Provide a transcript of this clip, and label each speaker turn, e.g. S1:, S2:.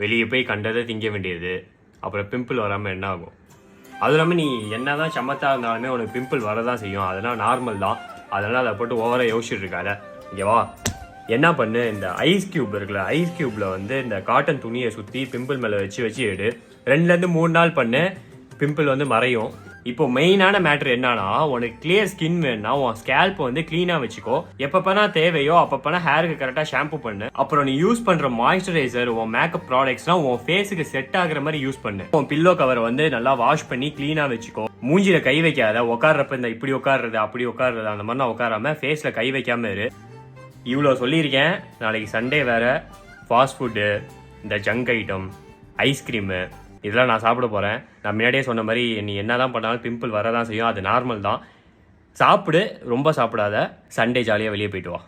S1: வெளியே போய் கண்டதை திங்க வேண்டியது, அப்புறம் பிம்பிள் வராமல் என்ன ஆகும்? அதுவும் இல்லாமல் நீ என்ன தான் சமத்தாக இருந்தாலுமே உனக்கு பிம்பிள் வரதான் செய்யும், அதெல்லாம் நார்மல் தான். அதனால் அதை போட்டு ஓவராக யோசிச்சுட்டு இருக்காத. இங்கே வா, என்ன பண்ணு, இந்த ஐஸ் கியூப் இருக்குல்ல, ஐஸ் கியூப்பில் வந்து இந்த காட்டன் துணியை சுற்றி பிம்பிள் மேலே வச்சு எடு. 2-3 நாள் பண்ணு, பிம்பிள் வந்து மறையும். இப்போ மெயினான மேட்ரு என்னன்னா, உனக்கு கிளியர் ஸ்கின் வேணும்னா உன் ஸ்கேல்ப் வந்து க்ளீனாக வச்சுக்கோ. எப்பப்பனா தேவையோ அப்பப்பனா ஹேருக்கு கரெக்டாக ஷாம்பு பண்ணு. அப்புறம் நீ யூஸ் பண்ணுற மாய்ஸ்சரைசர், உன் மேக்கப் ப்ராடக்ட்ஸ்லாம் உன் ஃபேஸுக்கு செட் ஆகுற மாதிரி யூஸ் பண்ணு. உன் பில்லோ கவரை வந்து நல்லா வாஷ் பண்ணி க்ளீனாக வச்சுக்கோ. மூஞ்சில கை வைக்காத, உட்கார்றப்ப இந்த இப்படி உட்காருறது அப்படி உட்காருறது அந்த மாதிரிலாம் உட்காராம ஃபேஸில் கை வைக்காம இரு. இவ்வளோ சொல்லியிருக்கேன். நாளைக்கு சண்டே வேறு. ஃபாஸ்ட் ஃபுட்டு, இந்த ஜங்க் ஐட்டம், ஐஸ்கிரீமு இதெல்லாம் நான் சாப்பிட போகிறேன். நான் முன்னாடியே சொன்ன மாதிரி நீ என்ன தான் பண்ணாலும் பிம்பிள் வரதான் செய்யும், அது நார்மல் தான். சாப்பிடு, ரொம்ப சாப்பிடாத. சண்டே ஜாலியாக வெளியே போயிட்டு வா.